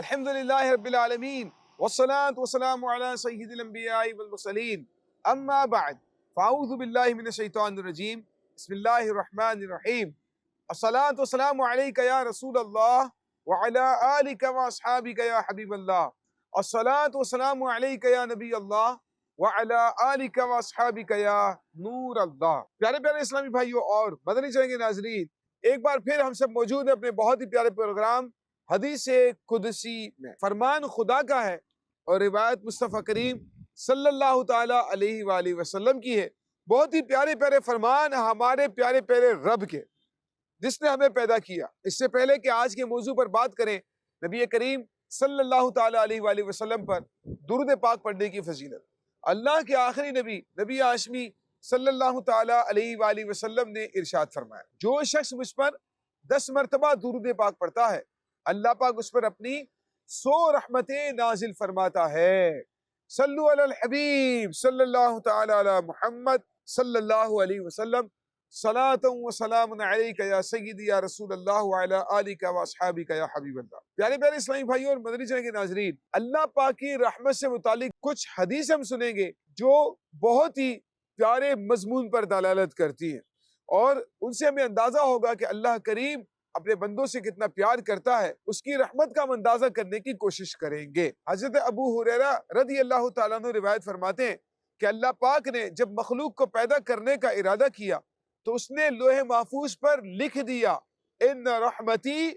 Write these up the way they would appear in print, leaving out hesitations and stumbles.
الحمد للہ رب العالمین والصلاة والسلام علی سید الانبیاء والمرسلین اما بعد فاعوذ باللہ من الشیطان الرجیم بسم اللہ الرحمن الرحیم الصلاة والسلام علیک یا رسول اللہ وعلی آلک واصحابک یا حبیب اللہ الصلاة والسلام علیک یا نبی اللہ وعلی آلک واصحابک یا نور اللہ۔ پیارے پیارے اسلامی بھائیوں اور مدنی چینل کے ناظرین، ایک بار پھر ہم سب موجود ہیں اپنے بہت ہی پیارے پروگرام حدیث قدسی میں۔ فرمان خدا کا ہے اور روایت مصطفیٰ کریم صلی اللہ تعالیٰ علیہ وآلہ وسلم کی ہے۔ بہت ہی پیارے پیارے فرمان ہمارے پیارے پیارے رب کے، جس نے ہمیں پیدا کیا۔ اس سے پہلے کہ آج کے موضوع پر بات کریں، نبی کریم صلی اللہ تعالیٰ علیہ وآلہ وسلم پر درود پاک پڑھنے کی فضیلت۔ اللہ کے آخری نبی نبی ہاشمی صلی اللہ تعالیٰ علیہ وآلہ وسلم نے ارشاد فرمایا، جو شخص مجھ پر 10 مرتبہ درود پاک پڑھتا ہے، اللہ پاک اس پر اپنی 100 رحمتیں نازل فرماتا ہے۔ صلو علی الحبیب صلی اللہ تعالی علی محمد صلی اللہ علیہ وسلم، صلاۃ و سلام علیک یا سیدی یا رسول اللہ وعلی آلک و اصحابک یا حبیب اللہ۔ پیارے پیارے اسلامی بھائیوں اور مدنی چینل کے ناظرین، اللہ پاک کی رحمت سے متعلق کچھ حدیث ہم سنیں گے جو بہت ہی پیارے مضمون پر دلالت کرتی ہیں، اور ان سے ہمیں اندازہ ہوگا کہ اللہ کریم اپنے بندوں سے کتنا پیار کرتا ہے۔ اس کی رحمت کا ہم اندازہ کرنے کی کوشش کریں گے۔ حضرت ابو ہریرہ رضی اللہ تعالیٰ عنہ روایت فرماتے ہیں کہ اللہ پاک نے جب مخلوق کو پیدا کرنے کا ارادہ کیا تو اس نے لوح محفوظ پر لکھ دیا، ان رحمتی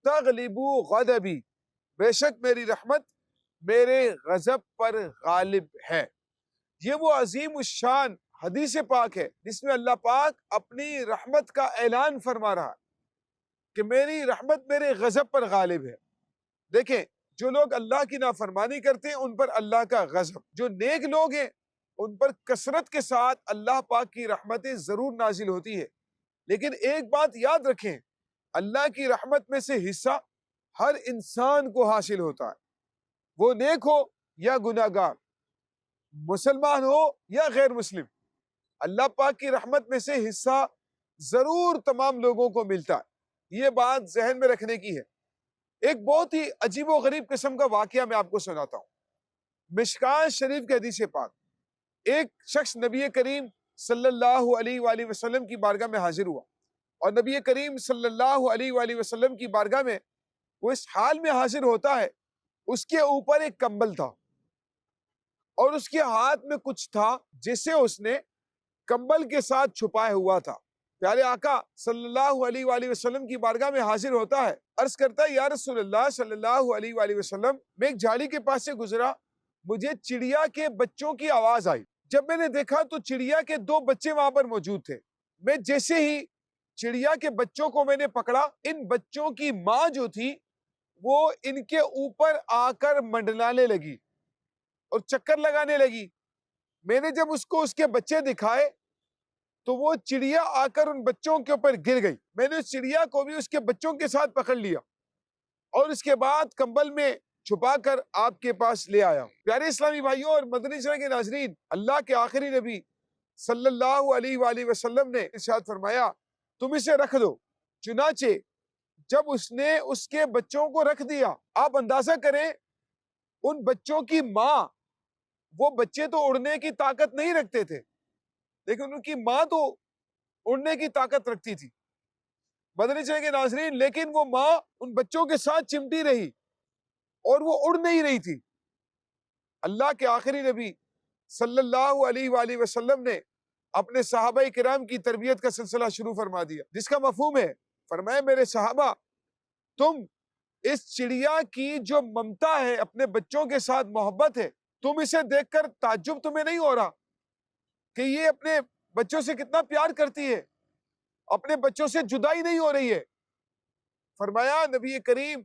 تغلب غضبی، بے شک میری رحمت میرے غضب پر غالب ہے۔ یہ وہ عظیم الشان حدیث پاک ہے جس میں اللہ پاک اپنی رحمت کا اعلان فرما رہا ہے کہ میری رحمت میرے غضب پر غالب ہے۔ دیکھیں، جو لوگ اللہ کی نافرمانی کرتے ہیں ان پر اللہ کا غضب، جو نیک لوگ ہیں ان پر کثرت کے ساتھ اللہ پاک کی رحمتیں ضرور نازل ہوتی ہے۔ لیکن ایک بات یاد رکھیں، اللہ کی رحمت میں سے حصہ ہر انسان کو حاصل ہوتا ہے، وہ نیک ہو یا گناہ گار، مسلمان ہو یا غیر مسلم۔ اللہ پاک کی رحمت میں سے حصہ ضرور تمام لوگوں کو ملتا ہے۔ یہ بات ذہن میں رکھنے کی ہے۔ ایک بہت ہی عجیب و غریب قسم کا واقعہ میں آپ کو سناتا ہوں۔ مشکوٰۃ شریف کے حدیث پاک، ایک شخص نبی کریم صلی اللہ علیہ وآلہ وسلم کی بارگاہ میں حاضر ہوا، اور نبی کریم صلی اللہ علیہ وآلہ وسلم کی بارگاہ میں وہ اس حال میں حاضر ہوتا ہے، اس کے اوپر ایک کمبل تھا اور اس کے ہاتھ میں کچھ تھا جسے اس نے کمبل کے ساتھ چھپایا ہوا تھا۔ پیارے آقا صلی اللہ علیہ وآلہ وسلم کی بارگاہ میں حاضر ہوتا ہے، عرض کرتا ہے، یا رسول اللہ صلی اللہ علیہ وآلہ وسلم، میں ایک جھاڑی کے پاس سے گزرا، مجھے چڑیا کے بچوں کی آواز آئی۔ جب میں نے دیکھا تو چڑیا کے 2 بچے وہاں پر موجود تھے۔ میں جیسے ہی چڑیا کے بچوں کو میں نے پکڑا، ان بچوں کی ماں جو تھی وہ ان کے اوپر آ کر منڈلانے لگی اور چکر لگانے لگی۔ میں نے جب اس کو اس کے بچے دکھائے تو وہ چڑیا آ کر ان بچوں کے اوپر گر گئی۔ میں نے اس چڑیا کو بھی اس کے بچوں کے ساتھ پکڑ لیا اور اس کے بعد کمبل میں چھپا کر آپ کے پاس لے آیا۔ پیارے اسلامی بھائیوں اور مدنی چینل کے ناظرین، اللہ کے آخری نبی صلی اللہ علیہ وآلہ وسلم نے ارشاد فرمایا، تم اسے رکھ دو۔ چنانچہ جب اس نے اس کے بچوں کو رکھ دیا، آپ اندازہ کریں ان بچوں کی ماں، وہ بچے تو اڑنے کی طاقت نہیں رکھتے تھے لیکن ان کی ماں تو اڑنے کی طاقت رکھتی تھی۔ مدنی چینل کے ناظرین، لیکن وہ ماں ان بچوں کے ساتھ چمٹی رہی اور وہ اڑ نہیں رہی تھی۔ اللہ کے آخری نبی صلی اللہ علیہ وآلہ وسلم نے اپنے صحابہ کرام کی تربیت کا سلسلہ شروع فرما دیا، جس کا مفہوم ہے، فرمائے میرے صحابہ، تم اس چڑیا کی جو ممتا ہے، اپنے بچوں کے ساتھ محبت ہے، تم اسے دیکھ کر تعجب تمہیں نہیں ہو رہا کہ یہ اپنے بچوں سے کتنا پیار کرتی ہے، اپنے بچوں سے جدائی نہیں ہو رہی ہے؟ فرمایا نبی کریم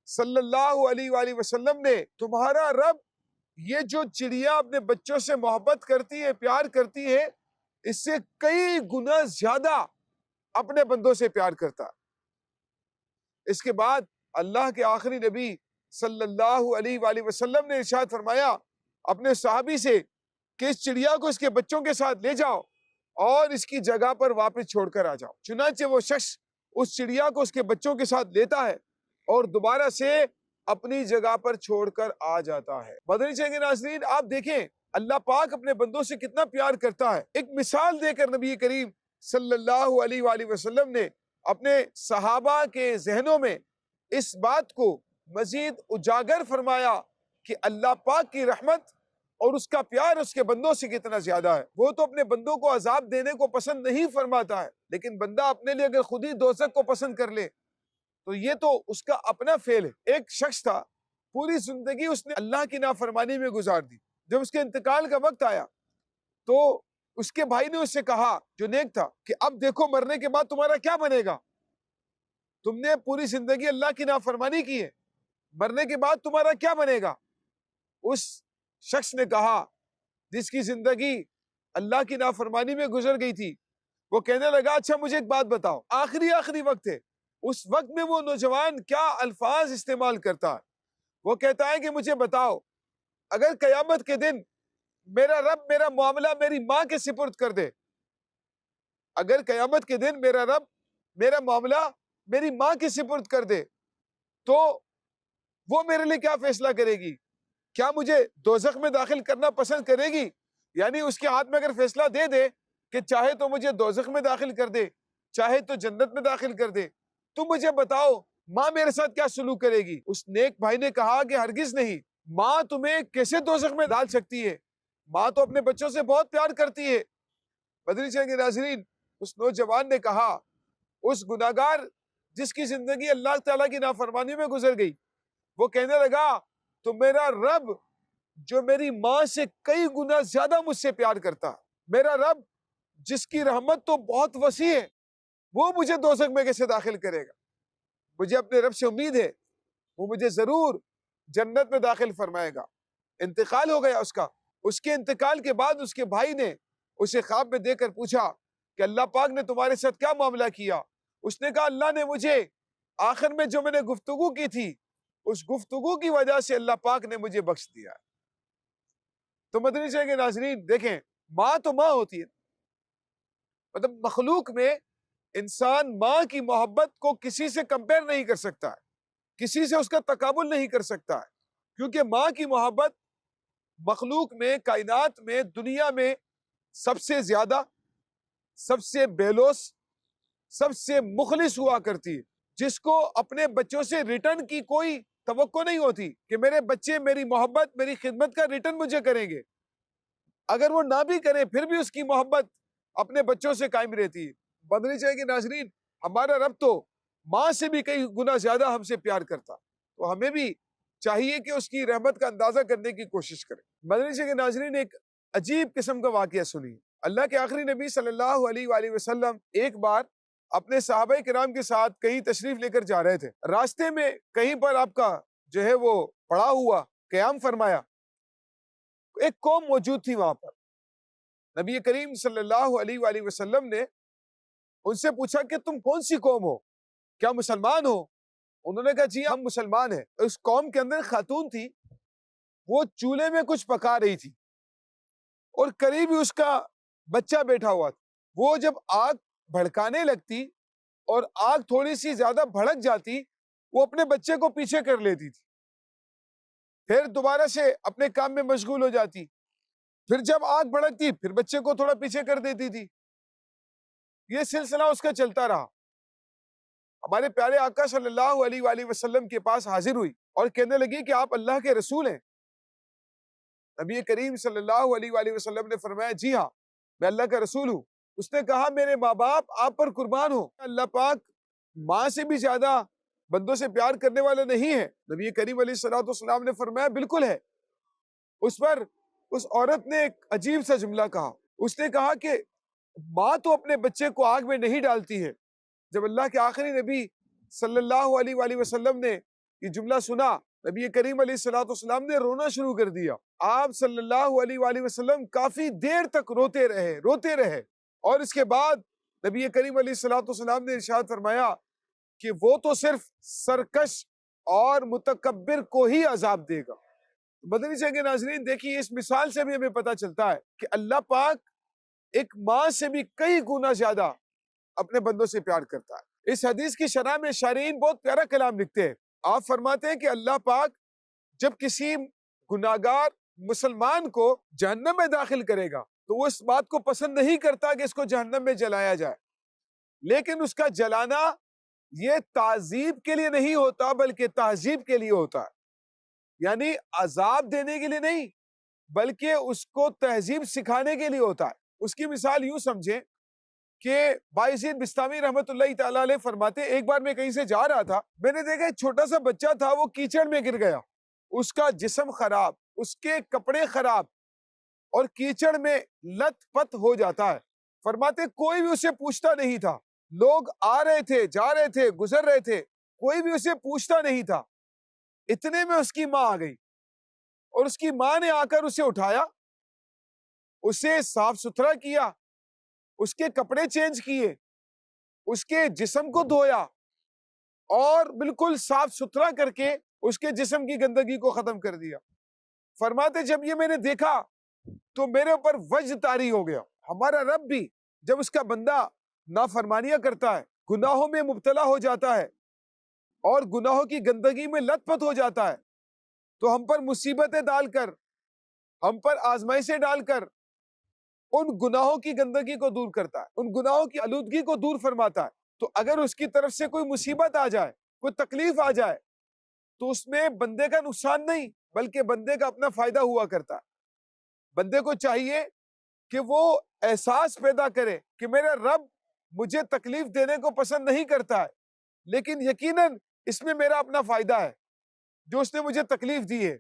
صلی اللہ علیہ وآلہ وسلم نے، تمہارا رب یہ جو چڑیا اپنے بچوں سے محبت کرتی ہے، پیار کرتی ہے، اس سے کئی گنا زیادہ اپنے بندوں سے پیار کرتا ہے۔ اس کے بعد اللہ کے آخری نبی صلی اللہ علیہ وآلہ وسلم نے ارشاد فرمایا اپنے صحابی سے کہ اس چڑیا کو اس کے بچوں کے ساتھ لے جاؤ اور اس کی جگہ پر واپس چھوڑ کر آ جاؤ۔ چنانچہ وہ شخص اس چڑیا کو اس کے بچوں کے ساتھ لیتا ہے اور دوبارہ سے اپنی جگہ پر چھوڑ کر آ جاتا ہے۔ مدنی چینل کے ناظرین، آپ دیکھیں اللہ پاک اپنے بندوں سے کتنا پیار کرتا ہے۔ ایک مثال دے کر نبی کریم صلی اللہ علیہ وآلہ وسلم نے اپنے صحابہ کے ذہنوں میں اس بات کو مزید اجاگر فرمایا کہ اللہ پاک کی رحمت اور اس کا پیار اس کے بندوں سے کتنا زیادہ ہے۔ وہ تو اپنے بندوں کو عذاب دینے کو پسند نہیں فرماتا ہے، لیکن بندہ اپنے لیے اگر خود ہی دوزخ کو پسند کر لے تو یہ تو اس کا اپنا فعل ہے۔ ایک شخص تھا، پوری زندگی اس نے اللہ کی نافرمانی میں گزار دی۔ جب اس کے انتقال کا وقت آیا تو اس کے بھائی نے اس سے کہا، جو نیک تھا، کہ اب دیکھو مرنے کے بعد تمہارا کیا بنے گا؟ تم نے پوری زندگی اللہ کی نافرمانی کی ہے، مرنے کے بعد تمہارا کیا بنے گا؟ اس شخص نے کہا جس کی زندگی اللہ کی نافرمانی میں گزر گئی تھی، وہ کہنے لگا اچھا مجھے ایک بات بتاؤ، آخری وقت ہے، اس وقت میں وہ نوجوان کیا الفاظ استعمال کرتا ہے؟ وہ کہتا ہے کہ مجھے بتاؤ، اگر قیامت کے دن میرا رب میرا معاملہ میری ماں کے سپرد کر دے، اگر قیامت کے دن میرا رب میرا معاملہ میری ماں کے سپرد کر دے تو وہ میرے لیے کیا فیصلہ کرے گی؟ کیا مجھے دوزخ میں داخل کرنا پسند کرے گی؟ یعنی اس کے ہاتھ میں اگر فیصلہ دے دے کہ چاہے تو مجھے دوزخ میں داخل کر دے، چاہے تو جنت میں داخل کر دے، تم مجھے بتاؤ ماں میرے ساتھ کیا سلوک کرے گی؟ اس نیک بھائی نے کہا کہ ہرگز نہیں، ماں تمہیں کیسے دوزخ میں ڈال سکتی ہے؟ ماں تو اپنے بچوں سے بہت پیار کرتی ہے۔ مدنی چینل کے ناظرین، اس نوجوان نے کہا، اس گناہگار جس کی زندگی اللہ تعالیٰ کی نافرمانی میں گزر گئی، وہ کہنے لگا تو میرا رب جو میری ماں سے کئی گنا زیادہ مجھ سے پیار کرتا، میرا رب جس کی رحمت تو بہت وسیع ہے، وہ مجھے دوزخ میں کیسے داخل کرے گا؟ مجھے اپنے رب سے امید ہے وہ مجھے ضرور جنت میں داخل فرمائے گا۔ انتقال ہو گیا اس کا۔ اس کے انتقال کے بعد اس کے بھائی نے اسے خواب میں دے کر پوچھا کہ اللہ پاک نے تمہارے ساتھ کیا معاملہ کیا؟ اس نے کہا اللہ نے مجھے آخر میں جو میں نے گفتگو کی تھی، اس گفتگو کی وجہ سے اللہ پاک نے مجھے بخش دیا۔ تو مدنی چینل کے ناظرین دیکھیں، ماں تو ماں ہوتی ہے، مطلب مخلوق میں انسان ماں کی محبت کو کسی سے کمپیئر نہیں کر سکتا ہے، کسی سے اس کا تقابل نہیں کر سکتا ہے، کیونکہ ماں کی محبت مخلوق میں، کائنات میں، دنیا میں سب سے زیادہ، سب سے بے لوث، سب سے مخلص ہوا کرتی ہے، جس کو اپنے بچوں سے ریٹرن کی کوئی توقع نہیں ہوتی کہ میرے بچے میری محبت، میری خدمت کا ریٹرن مجھے کریں گے۔ اگر وہ نہ بھی کریں پھر بھی اس کی محبت اپنے بچوں سے قائم رہتی ہے۔ مدنی چینل کے ناظرین، ہمارا رب تو ماں سے بھی کئی گنا زیادہ ہم سے پیار کرتا، تو ہمیں بھی چاہیے کہ اس کی رحمت کا اندازہ کرنے کی کوشش کریں۔ مدنی چینل کے ناظرین، ایک عجیب قسم کا واقعہ سنیے۔ اللہ کے آخری نبی صلی اللہ علیہ وآلہ وسلم ایک بار اپنے صحابہ کرام کے ساتھ کہیں تشریف لے کر جا رہے تھے، راستے میں کہیں پر آپ کا جو ہے وہ پڑا ہوا قیام فرمایا، ایک قوم موجود تھی وہاں پر۔ نبی کریم صلی اللہ علیہ وآلہ وسلم نے ان سے پوچھا کہ تم کون سی قوم ہو، کیا مسلمان ہو؟ انہوں نے کہا جی ہم مسلمان ہیں۔ اس قوم کے اندر خاتون تھی، وہ چولہے میں کچھ پکا رہی تھی اور قریب ہی اس کا بچہ بیٹھا ہوا تھا۔ وہ جب آگ بھڑکانے لگتی اور آگ تھوڑی سی زیادہ بھڑک جاتی، وہ اپنے بچے کو پیچھے کر لیتی تھی، پھر دوبارہ سے اپنے کام میں مشغول ہو جاتی، پھر جب آگ بھڑکتی پھر بچے کو تھوڑا پیچھے کر دیتی تھی۔ یہ سلسلہ اس کا چلتا رہا۔ ہمارے پیارے آقا صلی اللہ علیہ وآلہ وسلم کے پاس حاضر ہوئی اور کہنے لگی کہ آپ اللہ کے رسول ہیں؟ نبی کریم صلی اللہ علیہ وآلہ وسلم نے فرمایا جی ہاں میں اللہ کا رسول ہوں۔ اس نے کہا میرے ماں باپ آپ پر قربان ہو، اللہ پاک ماں سے بھی زیادہ بندوں سے پیار کرنے والا نہیں ہے؟ نبی کریم علیہ الصلوۃ والسلام نے فرمایا بالکل ہے۔ اس پر اس عورت نے ایک عجیب سا جملہ کہا، اس نے کہا کہ ماں تو اپنے بچے کو آگ میں نہیں ڈالتی ہے۔ جب اللہ کے آخری نبی صلی اللہ علیہ وآلہ وسلم نے یہ جملہ سنا، نبی کریم علیہ الصلوۃ والسلام نے رونا شروع کر دیا۔ آپ صلی اللہ علیہ وآلہ وسلم کافی دیر تک روتے رہے اور اس کے بعد نبی کریم علیہ الصلوۃ والسلام نے ارشاد فرمایا کہ وہ تو صرف سرکش اور متکبر کو ہی عذاب دے گا۔ مدنی چینل کے ناظرین دیکھیے، اس مثال سے بھی ہمیں پتہ چلتا ہے کہ اللہ پاک ایک ماں سے بھی کئی گنا زیادہ اپنے بندوں سے پیار کرتا ہے۔ اس حدیث کی شرح میں شارحین بہت پیارا کلام لکھتے ہیں آپ فرماتے ہیں کہ اللہ پاک جب کسی گناہگار مسلمان کو جہنم میں داخل کرے گا تو وہ اس بات کو پسند نہیں کرتا کہ اس کو جہنم میں جلایا جائے، لیکن اس کا جلانا یہ تعذیب کے لیے نہیں ہوتا بلکہ تہذیب کے لیے ہوتا ہے، یعنی عذاب دینے کے لیے نہیں بلکہ اس کو تہذیب سکھانے کے لیے ہوتا ہے۔ اس کی مثال یوں سمجھیں کہ باعزید بستامی رحمت اللہ تعالیٰ علیہ فرماتے ہیں، ایک بار میں کہیں سے جا رہا تھا، میں نے دیکھا ایک چھوٹا سا بچہ تھا، وہ کیچڑ میں گر گیا، اس کا جسم خراب، اس کے کپڑے خراب اور کیچڑ میں لت پت ہو جاتا ہے۔ فرماتے کوئی بھی اسے پوچھتا نہیں تھا، لوگ آ رہے تھے جا رہے تھے گزر رہے تھے، کوئی بھی اسے پوچھتا نہیں تھا۔ اتنے میں اس کی ماں آ گئی اور اس کی ماں نے آ کر اسے اٹھایا، اسے صاف ستھرا کیا، اس کے کپڑے چینج کیے، اس کے جسم کو دھویا اور بالکل صاف ستھرا کر کے اس کے جسم کی گندگی کو ختم کر دیا۔ فرماتے جب یہ میں نے دیکھا تو میرے اوپر وجد طاری ہو گیا۔ ہمارا رب بھی جب اس کا بندہ نافرمانیاں کرتا ہے، گناہوں میں مبتلا ہو جاتا ہے اور گناہوں کی گندگی میں لت پت ہو جاتا ہے تو ہم پر مصیبتیں ڈال کر، ہم پر آزمائشیں ڈال کر ان گناہوں کی گندگی کو دور کرتا ہے، ان گناہوں کی آلودگی کو دور فرماتا ہے۔ تو اگر اس کی طرف سے کوئی مصیبت آ جائے، کوئی تکلیف آ جائے تو اس میں بندے کا نقصان نہیں بلکہ بندے کا اپنا فائدہ ہوا کرتا ہے۔ بندے کو چاہیے کہ وہ احساس پیدا کرے کہ میرا رب مجھے تکلیف دینے کو پسند نہیں کرتا ہے، لیکن یقیناً اس میں میرا اپنا فائدہ ہے جو اس نے مجھے تکلیف دی ہے۔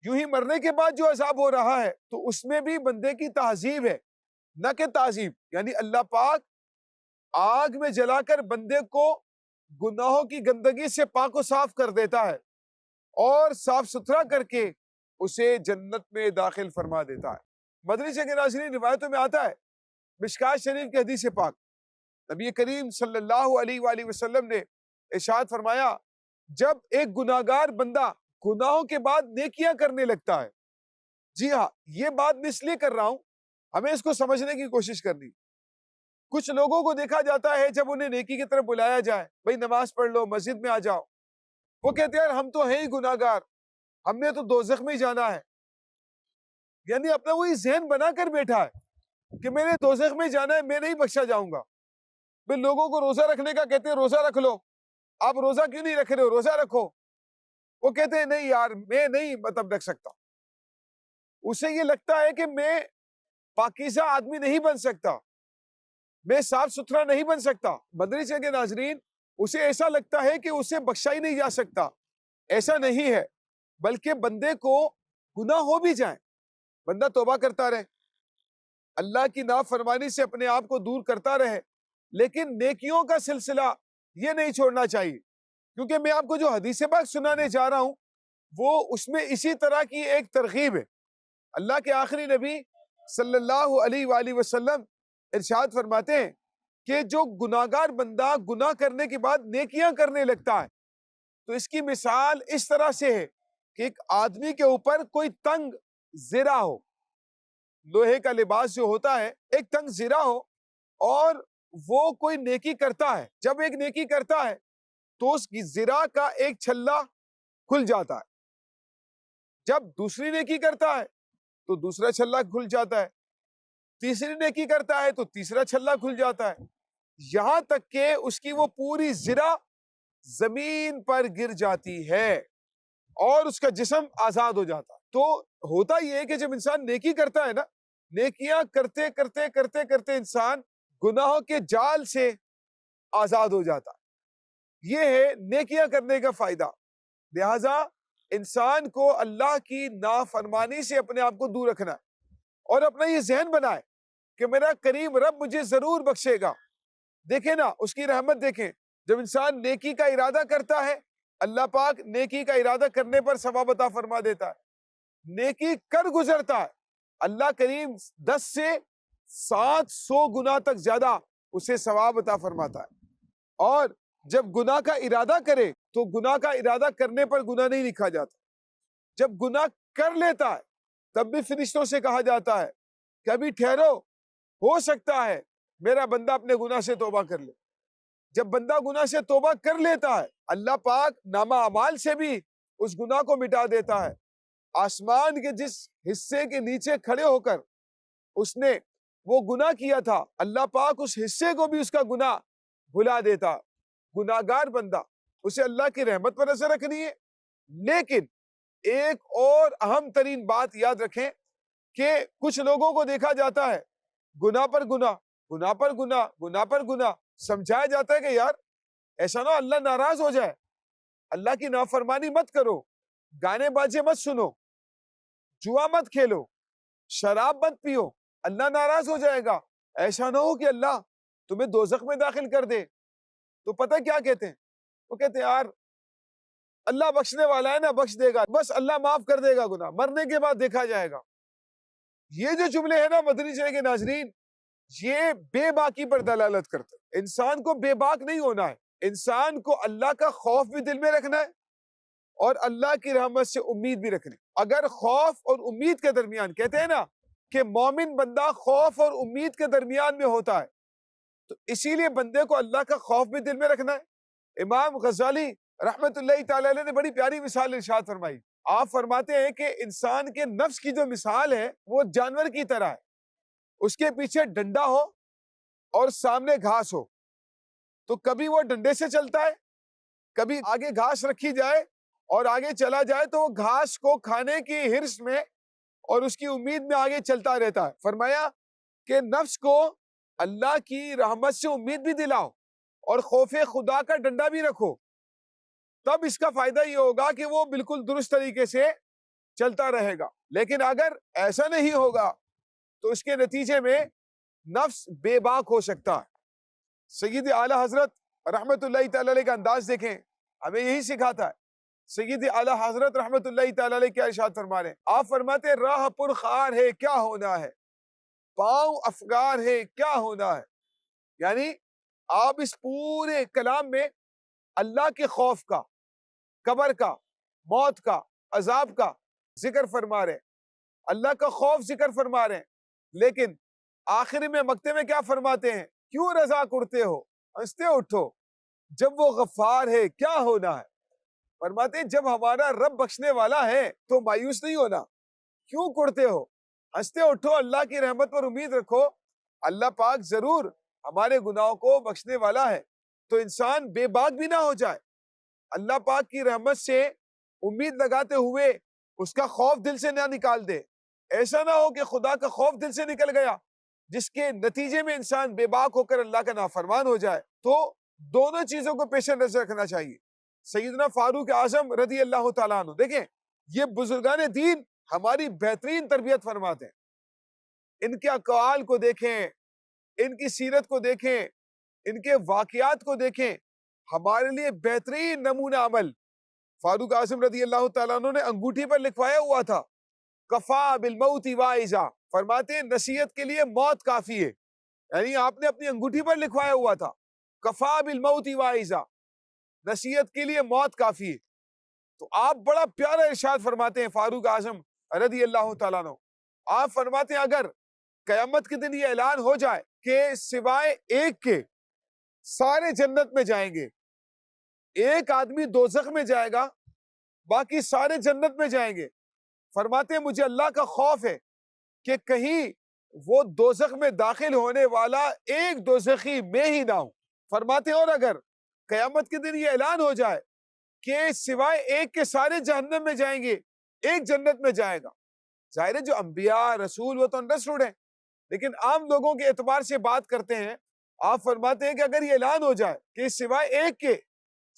یوں ہی مرنے کے بعد جو عذاب ہو رہا ہے تو اس میں بھی بندے کی تہذیب ہے، نہ کہ تعذیب، یعنی اللہ پاک آگ میں جلا کر بندے کو گناہوں کی گندگی سے پاک و صاف کر دیتا ہے اور صاف ستھرا کر کے اسے جنت میں داخل فرما دیتا ہے۔ مدنی چینل کے ناظرین، روایتوں میں آتا ہے، مشکات شریف کی حدیث پاک، نبی کریم صلی اللہ علیہ وآلہ وسلم نے ارشاد فرمایا، جب ایک گناہگار بندہ گناہوں کے بعد نیکیاں کرنے لگتا ہے، جی ہاں یہ بات میں اس لیے کر رہا ہوں، ہمیں اس کو سمجھنے کی کوشش کرنی۔ کچھ لوگوں کو دیکھا جاتا ہے جب انہیں نیکی کی طرف بلایا جائے، بھئی نماز پڑھ لو، مسجد میں آ جاؤ، وہ کہتے ہیں یار ہم تو ہیں ہی گناہگار، ہم نے تو دوزخ میں ہی جانا ہے، یعنی اپنا وہی ذہن بنا کر بیٹھا ہے کہ میں نے دوزخ میں جانا ہے، میں نہیں بخشا جاؤں گا۔ پھر لوگوں کو روزہ رکھنے کا کہتے ہیں روزہ رکھ لو، آپ روزہ کیوں نہیں رکھ رہے ہو، روزہ رکھو، وہ کہتے ہیں نہیں یار میں نہیں رکھ سکتا، اسے یہ لگتا ہے کہ میں پاکیزہ آدمی نہیں بن سکتا، میں صاف ستھرا نہیں بن سکتا۔ مدنی چینل کے ناظرین، اسے ایسا لگتا ہے کہ اسے بخشا ہی نہیں جا سکتا، ایسا نہیں ہے، بلکہ بندے کو گناہ ہو بھی جائیں، بندہ توبہ کرتا رہے، اللہ کی نافرمانی سے اپنے آپ کو دور کرتا رہے، لیکن نیکیوں کا سلسلہ یہ نہیں چھوڑنا چاہیے، کیونکہ میں آپ کو جو حدیث پاک سنانے جا رہا ہوں وہ اس میں اسی طرح کی ایک ترغیب ہے۔ اللہ کے آخری نبی صلی اللہ علیہ وآلہ وسلم ارشاد فرماتے ہیں کہ جو گناہگار بندہ گناہ کرنے کے بعد نیکیاں کرنے لگتا ہے تو اس کی مثال اس طرح سے ہے کہ ایک آدمی کے اوپر کوئی تنگ زرہ ہو، لوہے کا لباس جو ہوتا ہے ایک تنگ زرہ ہو، اور وہ کوئی نیکی کرتا ہے، جب ایک نیکی کرتا ہے تو اس کی زرہ کا ایک چھلا کھل جاتا ہے، جب دوسری نیکی کرتا ہے تو دوسرا چھلا کھل جاتا ہے، تیسری نیکی کرتا ہے تو تیسرا چھلا کھل جاتا ہے، یہاں تک کہ اس کی وہ پوری زرہ زمین پر گر جاتی ہے اور اس کا جسم آزاد ہو جاتا ہے۔ تو ہوتا یہ ہے کہ جب انسان نیکی کرتا ہے نا، نیکیاں کرتے کرتے کرتے کرتے انسان گناہوں کے جال سے آزاد ہو جاتا ہے، یہ ہے نیکیاں کرنے کا فائدہ۔ لہذا انسان کو اللہ کی نافرمانی سے اپنے آپ کو دور رکھنا ہے اور اپنا یہ ذہن بنائے کہ میرا کریم رب مجھے ضرور بخشے گا۔ دیکھیں نا اس کی رحمت دیکھیں، جب انسان نیکی کا ارادہ کرتا ہے اللہ پاک نیکی کا ارادہ کرنے پر ثواب عطا فرما دیتا ہے، نیکی کر گزرتا ہے اللہ کریم 10 سے 700 گنا تک زیادہ اسے ثواب عطا فرماتا ہے، اور جب گناہ کا ارادہ کرے تو گناہ کا ارادہ کرنے پر گناہ نہیں لکھا جاتا، جب گناہ کر لیتا ہے تب بھی فرشتوں سے کہا جاتا ہے کہ ابھی ٹھہرو، ہو سکتا ہے میرا بندہ اپنے گناہ سے توبہ کر لے، جب بندہ گناہ سے توبہ کر لیتا ہے اللہ پاک نامہ اعمال سے بھی اس گناہ کو مٹا دیتا ہے۔ آسمان کے جس حصے کے نیچے کھڑے ہو کر اس نے وہ گناہ کیا تھا اللہ پاک اس حصے کو بھی اس کا گناہ بھلا دیتا۔ گناہگار بندہ اسے اللہ کی رحمت پر نظر رکھنی ہے، لیکن ایک اور اہم ترین بات یاد رکھیں کہ کچھ لوگوں کو دیکھا جاتا ہے گناہ پر گناہ، گناہ پر گناہ، گناہ پر گناہ، سمجھایا جاتا ہے کہ یار ایسا نہ اللہ ناراض ہو جائے، اللہ کی نافرمانی مت کرو، گانے باجے مت سنو، جوا مت کھیلو، شراب مت پیو، اللہ ناراض ہو جائے گا، ایسا نہ ہو کہ اللہ تمہیں دوزخ میں داخل کر دے۔ تو پتہ کیا کہتے ہیں؟ وہ کہتے ہیں یار اللہ بخشنے والا ہے نا، بخش دے گا، بس اللہ معاف کر دے گا گناہ، مرنے کے بعد دیکھا جائے گا۔ یہ جو جملے ہیں نا مدنی چینل کے ناظرین، یہ بے باکی پر دلالت کرتے ہیں۔ انسان کو بے باک نہیں ہونا ہے، انسان کو اللہ کا خوف بھی دل میں رکھنا ہے اور اللہ کی رحمت سے امید بھی رکھنی۔ اگر خوف اور امید کے درمیان، کہتے ہیں نا کہ مومن بندہ خوف اور امید کے درمیان میں ہوتا ہے، تو اسی لیے بندے کو اللہ کا خوف بھی دل میں رکھنا ہے۔ امام غزالی رحمت اللہ تعالی علیہ نے بڑی پیاری مثال ارشاد فرمائی۔ آپ فرماتے ہیں کہ انسان کے نفس کی جو مثال ہے وہ جانور کی طرح ہے، اس کے پیچھے ڈنڈا ہو اور سامنے گھاس ہو، تو کبھی وہ ڈنڈے سے چلتا ہے، کبھی آگے گھاس رکھی جائے اور آگے چلا جائے تو وہ گھاس کو کھانے کی ہرس میں اور اس کی امید میں آگے چلتا رہتا ہے۔ فرمایا کہ نفس کو اللہ کی رحمت سے امید بھی دلاؤ اور خوف خدا کا ڈنڈا بھی رکھو، تب اس کا فائدہ یہ ہوگا کہ وہ بالکل درست طریقے سے چلتا رہے گا۔ لیکن اگر ایسا نہیں ہوگا تو اس کے نتیجے میں نفس بے باک ہو سکتا ہے۔ سید اعلی حضرت رحمت اللہ تعالی علیہ کا انداز دیکھیں، ہمیں یہی سکھاتا ہے۔ سید اعلی حضرت رحمت اللہ تعالی علیہ کیا ارشاد فرما رہے ہیں؟ آپ فرماتے ہیں راہ پر خار ہے کیا ہونا ہے، پاؤں افگار ہے کیا ہونا ہے۔ یعنی آپ اس پورے کلام میں اللہ کے خوف کا، قبر کا، موت کا، عذاب کا ذکر فرما رہے ہیں، اللہ کا خوف ذکر فرما رہے ہیں، لیکن آخر میں مکتے میں کیا فرماتے ہیں؟ کیوں رضا کرتے ہو، ہنستے اٹھو، جب وہ غفار ہے کیا ہونا ہے۔ فرماتے ہیں جب ہمارا رب بخشنے والا ہے تو مایوس نہیں ہونا، کیوں کرتے ہو، ہنستے اٹھو، اللہ کی رحمت پر امید رکھو، اللہ پاک ضرور ہمارے گناہوں کو بخشنے والا ہے۔ تو انسان بے باک بھی نہ ہو جائے، اللہ پاک کی رحمت سے امید لگاتے ہوئے اس کا خوف دل سے نہ نکال دے۔ ایسا نہ ہو کہ خدا کا خوف دل سے نکل گیا جس کے نتیجے میں انسان بے باک ہو کر اللہ کا نافرمان ہو جائے۔ تو دونوں چیزوں کو پیش نظر رکھنا چاہیے۔ سیدنا فاروق اعظم رضی اللہ تعالیٰ عنہ، دیکھیں یہ بزرگان دین ہماری بہترین تربیت فرماتے ہیں۔ ان کے اقوال کو دیکھیں، ان کی سیرت کو دیکھیں، ان کے واقعات کو دیکھیں، ہمارے لیے بہترین نمونہ عمل۔ فاروق اعظم رضی اللہ تعالیٰ عنہ نے انگوٹھی پر لکھوایا ہوا تھا کفا بالموت واعظا، فرماتے ہیں نصیحت کے لیے موت کافی ہے۔ یعنی آپ نے اپنی انگوٹھی پر لکھوایا ہوا تھا کفا بالموت واعظا، نصیحت کے لیے موت کافی ہے۔ تو آپ بڑا پیارا ارشاد فرماتے ہیں فاروق اعظم رضی اللہ تعالیٰ عنہ، آپ فرماتے ہیں اگر قیامت کے دن یہ اعلان ہو جائے کہ سوائے ایک کے سارے جنت میں جائیں گے، ایک آدمی دوزخ میں جائے گا، باقی سارے جنت میں جائیں گے، فرماتے ہیں مجھے اللہ کا خوف ہے کہ کہیں وہ دوزخ میں داخل ہونے والا ایک دوزخی میں ہی نہ ہوں۔ فرماتے ہیں اور اگر قیامت کے دن یہ اعلان ہو جائے کہ سوائے ایک کے سارے جہنم میں جائیں گے، ایک جنت میں جائے گا۔ ظاہر ہے جو انبیاء رسول وہ تو انڈرسٹوڈ ہیں، لیکن عام لوگوں کے اعتبار سے بات کرتے ہیں۔ آپ فرماتے ہیں کہ اگر یہ اعلان ہو جائے کہ سوائے ایک کے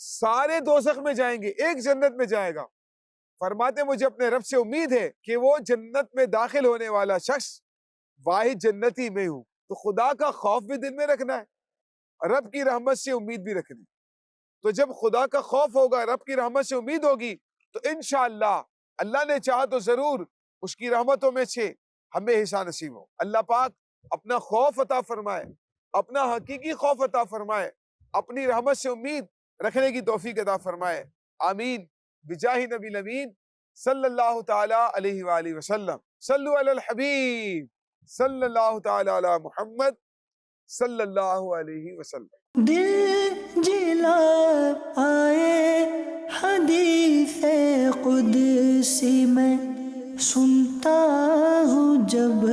سارے دوزخ میں جائیں گے، ایک جنت میں جائے گا، فرماتے ہیں مجھے اپنے رب سے امید ہے کہ وہ جنت میں داخل ہونے والا شخص واحد جنتی میں ہوں۔ تو خدا کا خوف بھی دل میں رکھنا ہے، رب کی رحمت سے امید بھی رکھنی۔ تو جب خدا کا خوف ہوگا، رب کی رحمت سے امید ہوگی، تو انشاءاللہ اللہ نے چاہا تو ضرور اس کی رحمتوں میں سے ہمیں حصہ نصیب ہو۔ اللہ پاک اپنا خوف عطا فرمائے، اپنا حقیقی خوف عطا فرمائے، اپنی رحمت سے امید رکھنے کی توفیق عطا فرمائے، آمین بجاہ نبی الامین صلی اللہ تعالی علیہ وآلہ وسلم۔ صلو علی الحبیب صلی اللہ تعالی علی محمد صلی اللہ علیہ وسلم۔ جلا آئے حدیث قدسی میں سنتا ہوں جب